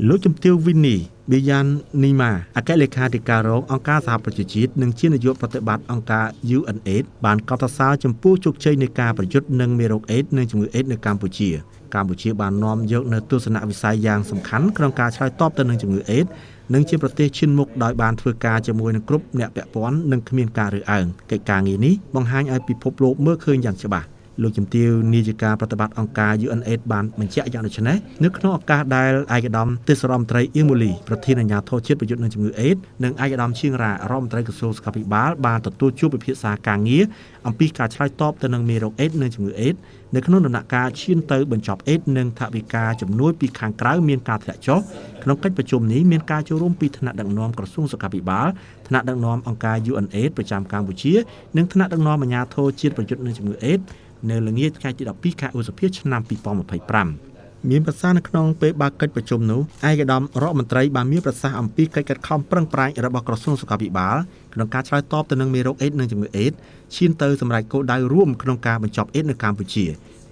លោកជំទាវវិនីប៊ីយ៉ាននីម៉ាអគ្គលេខាធិការរងអង្គការសហប្រជាជាតិនិងជានាយកប្រតិបត្តិអង្គការ UNAIDS បានកត់សរសើរចំពោះជោគជ័យនៃការប្រយុទ្ធនឹងមេរោគអេដស៍និងជំងឺអេដស៍នៅកម្ពុជាបាននាំយកនៅទស្សនវិស័យយ៉ាងសំខាន់ក្នុងការឆ្លើយតបទៅនឹងជំងឺអេដស៍និងជាប្រទេសឈានមុខដោយបានធ្វើការជាមួយនឹងគ្រប់អ្នកពាក់ព័ន្ធនិងគ្មានការរើសអើងកិច្ចការងារនេះបង្ហាញឲ្យពិភពលោកមើលឃើញយ៉ាងច្បាស់លោកជំទាវនាយិកាប្រតិបត្តិអង្គការ UNAIDS បានបញ្ជាក់យ៉ាងដូចនេះនៅក្នុងឱកាសដែលឯកឧត្តមទេសរដ្ឋមន្ត្រីអៀងមូលីប្រធានអាជ្ញាធរជាតិប្រយុទ្ធនឹងជំងឺអេដស៍និងឯកឧត្តមឈៀងរ៉ារដ្ឋមន្ត្រីក្រសួងសុខាភិបាលបានទទួលជួបពិភាក្សាការងារអំពីការឆ្លើយតបទៅនឹងមេរោគអេដស៍និងជំងឺអេដស៍នៅក្នុងដំណាក់កាលឈានទៅបញ្ចប់អេដស៍និងថវិកាជំនួយពីខាងក្រៅមានការធ្លាក់ចុះក្នុងកិច្ចប្រជុំនេះមានការចូលរួមពីថ្នាក់ដឹកនាំក្រសួងសុខាភិបាលថ្នាក់ដឹកនាំអង្គការ UNAIDS ប្រចាំកម្ពុជានិងថ្នាក់ដឹកនាំអាជ្ញាធរជាតិប្រយុទ្ធនឹងជំងឺអេដស៍នៅល្ងាចថ្ងៃទី12ខែឧសភាឆ្នាំ2025មានប្រសាសន៍នៅក្នុងពេលបើកកិច្ចប្រជុំនោះឯកឧត្តមរដ្ឋមន្ត្រីបានមានប្រសាសន៍អំពីកិច្ចខិតខំប្រឹងប្រែងរបស់ក្រសួងសុខាភិបាលក្នុងការឆ្លើយតបទៅនឹងមេរោគអេដស៍និងជំងឺអេដស៍ឈានទៅសម្រេចគោលដៅរួមក្នុងការបញ្ចប់អេដស៍នៅកម្ពុជា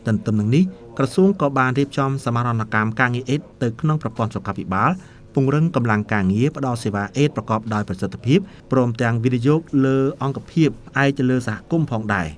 ទន្ទឹមនឹងនេះក្រសួងក៏បានរៀបចំសមាហរណកម្មការងារអេដស៍ទៅក្នុងប្រព័ន្ធសុខាភិបាលពង្រឹងកម្លាំងការងារផ្តល់សេវាអេដស៍ប្រកបដោយប្រសិទ្ធភាពព្រមទាំងវិនិយោគលើអង្គភាពផ្អែកទៅលើសហគមន៍ផងដែរ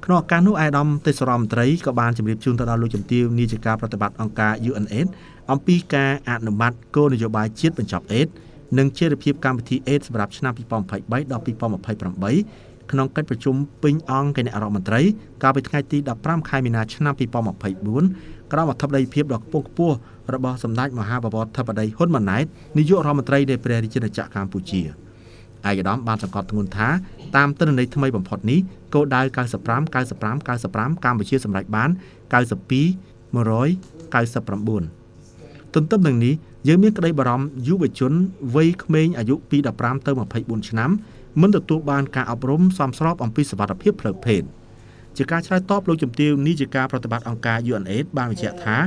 ក្នុងឱកាសនោះឯកឧត្តមទេសរដ្ឋមន្ត្រីក៏បានជម្រាបជូនទៅដល់លោកជំទាវនាយិកាប្រតិបត្តិអង្គការ UNAIDS អំពីការអនុម័តគោលនយោបាយជាតិបញ្ចប់អេដស៍និងជារភាពកម្មវិធីអេដស៍សម្រាប់ឆ្នាំ2023ដល់2028ក្នុងកិច្ចប្រជុំពេញអង្គគណៈរដ្ឋមន្ត្រីកាលពីថ្ងៃទី15ខែមីនាឆ្នាំ2024ក្រោមអធិបតីភាពដ៏ខ្ពង់ខ្ពស់របស់សម្ដេចមហាបវរធិបតីហ៊ុនម៉ាណែតនាយករដ្ឋមន្ត្រីនៃព្រះរាជាណាចក្រកម្ពុជាឯកឧត្តមបានសង្កត់ធ្ងន់ថាតាមទិន្នន័យថ្មីបំផុតនេះគោលដៅ95 95 95កម្ពុជាសម្រេចបាន92 199ទន្ទឹមនឹងនេះយើងមានក្តីបារម្ភយុវជនវ័យក្មេងអាយុពី15ទៅ24ឆ្នាំមិនទទួលបានការអប់រំសមស្របអំពីសុវត្ថិភាពផ្លូវភេទជាការឆ្លើយតបលោកជំទាវនាយិកាប្រតិបត្តិអង្គការ UNAIDS បានបញ្ជាក់ថា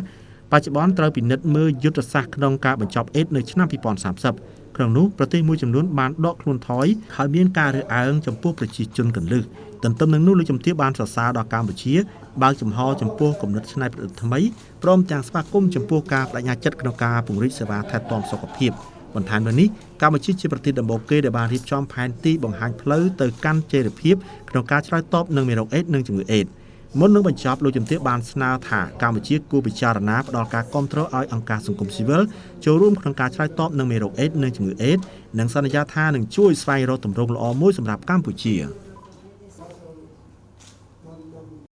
បច្ចុប្បន្នត្រូវពិនិត្យមើលយុទ្ធសាស្ត្រក្នុងការបញ្ចប់អេដស៍នៅឆ្នាំ2030ក្នុងនោះប្រទេសមួយចំនួនបានដកខ្លួនថយហើយមានការរើសអើងចំពោះប្រជាជនកន្លឹះទន្ទឹមនឹងនោះលោកជំទាវបានសរសើរដល់កម្ពុជាបើកចំហចំពោះគំនិតច្នៃប្រឌិតថ្មីព្រមទាំងស្វាគមន៍ចំពោះការបដិញ្ញាចិត្តក្នុងការពង្រីកសេវាថែទាំសុខភាពបន្ថែមលើនេះកម្ពុជាជាប្រទេសដំបូងគេដែលបានរៀបចំផែនទីបង្ហាញផ្លូវទៅកាន់ចីរភាពក្នុងការឆ្លើយតបនឹងមេរោគអេដស៍និងជំងឺអេដស៍មុននឹងបញ្ចប់លោកជំទាវបានស្នើថាកម្ពុជាគួរពិចារណាផ្តល់ការគាំទ្រឲ្យអង្គការសង្គមស៊ីវិលចូលរួមក្នុងការឆ្លើយតបនឹងមេរោគអេដស៍និងជំងឺអេដស៍និងសន្យាថានឹងជួយស្វែងរកទម្រង់ល្អមួយសម្រាប់កម្ពុជា